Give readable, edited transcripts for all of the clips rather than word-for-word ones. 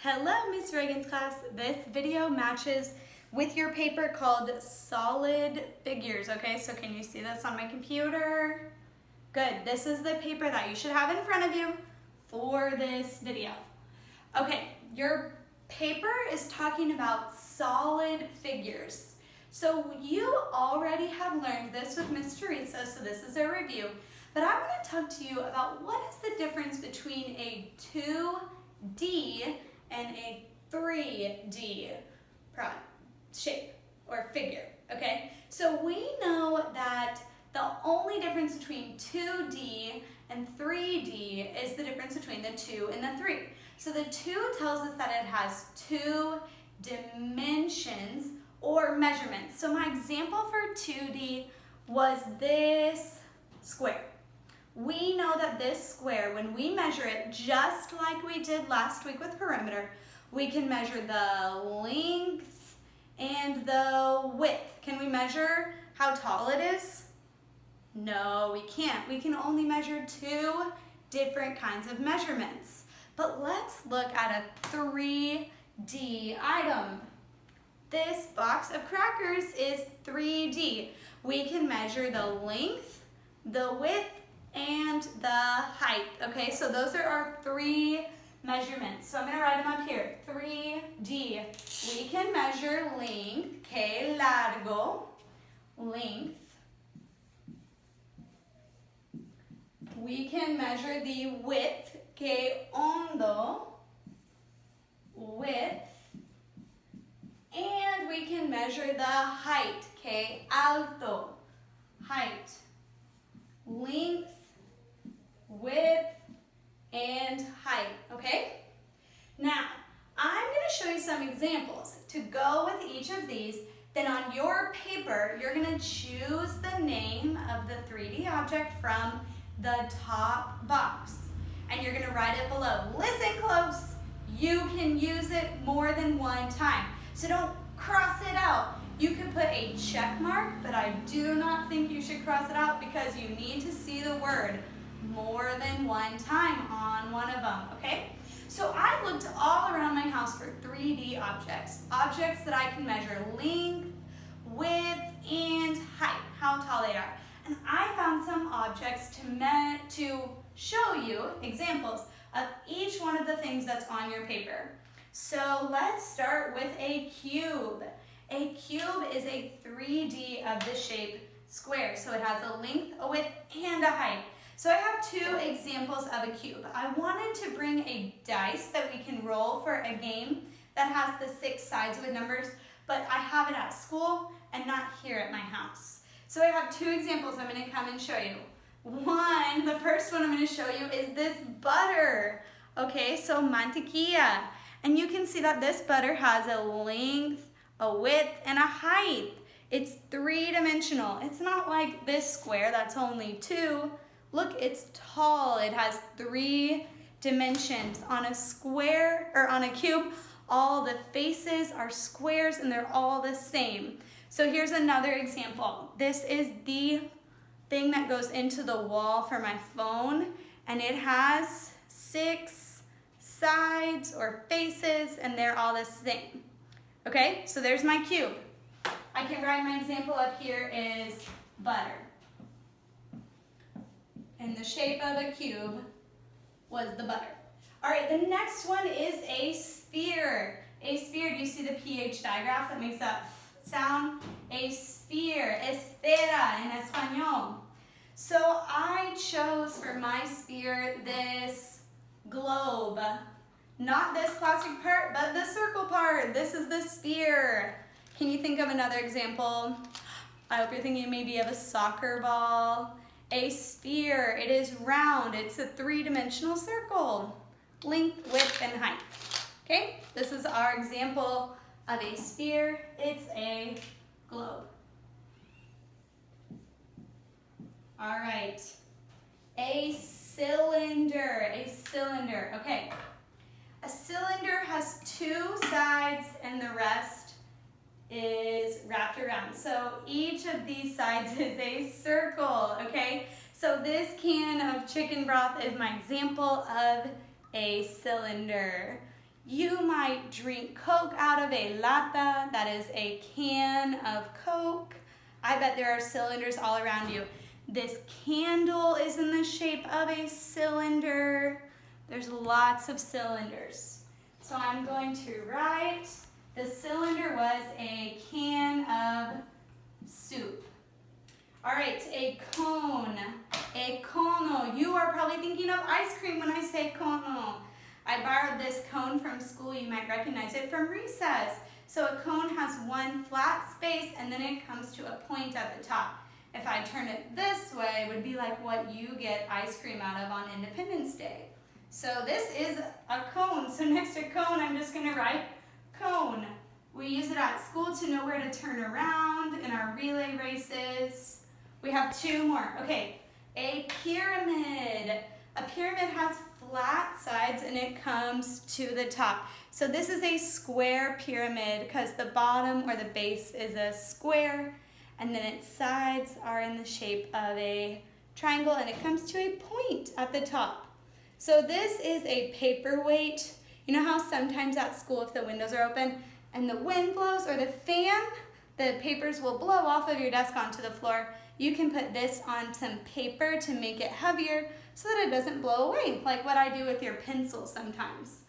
Hello, Miss Reagan's class. This video matches with your paper called Solid Figures, okay? So can you see this on my computer? Good. This is the paper that you should have in front of you for this video. Okay, your paper is talking about solid figures. So you already have learned this with Miss Teresa, so this is a review. But I want to talk to you about what is the difference between a 2D and a 3D shape or figure, okay? So we know that the only difference between 2D and 3D is the difference between the 2 and the 3. So the 2 tells us that it has 2 dimensions or measurements. So my example for 2D was this square. We know that this square, when we measure it, just like we did last week with perimeter, we can measure the length and the width. Can we measure how tall it is? No, we can't. We can only measure 2 different kinds of measurements. But let's look at a 3D item. This box of crackers is 3D. We can measure the length, the width, and the height, okay? So those are our 3 measurements. So I'm gonna write them up here, 3D. We can measure length, que largo, length. We can measure the width, que hondo, width. And we can measure the height, que alto, height. Length, width, and height, okay? Now, I'm going to show you some examples to go with each of these. Then on your paper, you're going to choose the name of the 3D object from the top box. And you're going to write it below. Listen close. You can use it more than one time. So don't cross it out. You could put a check mark, but I do not think you should cross it out because you need to see the word more than one time on one of them, okay? So I looked all around my house for 3D objects, objects that I can measure length, width, and height, how tall they are. And I found some objects to show you examples of each one of the things that's on your paper. So let's start with a cube. A cube is a 3D of the shape square. So it has a length, a width, and a height. So I have 2 examples of a cube. I wanted to bring a dice that we can roll for a game that has the 6 sides with numbers, but I have it at school and not here at my house. So I have 2 examples I'm going to come and show you. The first one I'm going to show you is this butter. Okay, so mantequilla. And you can see that this butter has a length, a width, and a height. It's 3-dimensional. It's not like this square that's only 2. Look, it's tall. It has 3 dimensions. On a square, or on a cube, all the faces are squares and they're all the same. So here's another example. This is the thing that goes into the wall for my phone, and it has 6 sides or faces, and they're all the same. Okay, so there's my cube. I can write my example up here is butter. And the shape of a cube was the butter. All right, the next one is a sphere. A sphere, do you see the PH digraph that makes that sound? A sphere, esfera in español. So I chose for my sphere this globe. Not this plastic part, but the circle part. This is the sphere. Can you think of another example? I hope you're thinking maybe of a soccer ball. A sphere, it is round. It's a 3-dimensional circle. Length, width, and height. Okay, this is our example of a sphere. It's a globe. All right, a cylinder, okay. A cylinder has 2 sides and the rest is wrapped around. So each of these sides is a circle, okay? So this can of chicken broth is my example of a cylinder. You might drink Coke out of a lata, that is a can of Coke. I bet there are cylinders all around you. This candle is in the shape of a cylinder. There's lots of cylinders. So I'm going to write, the cylinder was a can of soup. All right, a cone, a cono. You are probably thinking of ice cream when I say cono. I borrowed this cone from school. You might recognize it from recess. So a cone has one flat space and then it comes to a point at the top. If I turn it this way, it would be like what you get ice cream out of on Independence Day. So this is a cone. So next to cone, I'm just going to write cone. We use it at school to know where to turn around in our relay races. We have two more. Okay, a pyramid. A pyramid has flat sides and it comes to the top. So this is a square pyramid because the bottom or the base is a square and then its sides are in the shape of a triangle and it comes to a point at the top. So this is a paperweight. You know how sometimes at school if the windows are open and the wind blows or the fan, the papers will blow off of your desk onto the floor. You can put this on some paper to make it heavier so that it doesn't blow away, like what I do with your pencil sometimes.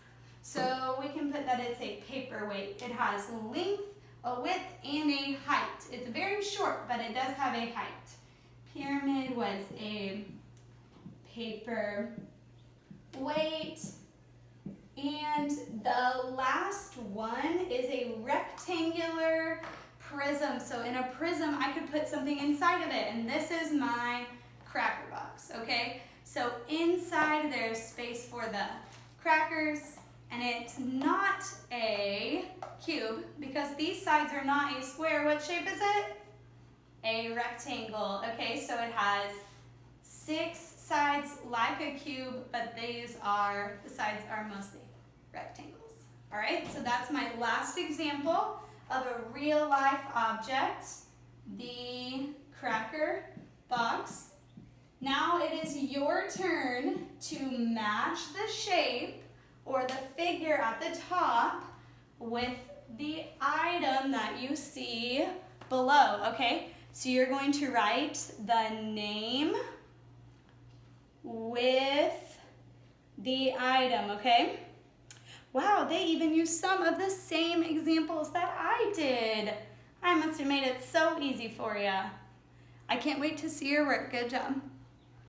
So we can put that it's a paperweight. It has length, a width, and a height. It's very short, but it does have a height. Pyramid was a paper weight. And the last one is a rectangular prism. So in a prism, I could put something inside of it, and this is my cracker box, okay? So inside there's space for the crackers, and it's not a cube because these sides are not a square. What shape is it? A rectangle, okay? So it has 6 sides like a cube, but the sides are mostly rectangles. All right, so that's my last example of a real life object, the cracker box. Now it is your turn to match the shape or the figure at the top with the item that you see below, okay? So you're going to write the name with the item, okay? Wow, they even used some of the same examples that I did. I must have made it so easy for you. I can't wait to see your work. Good job.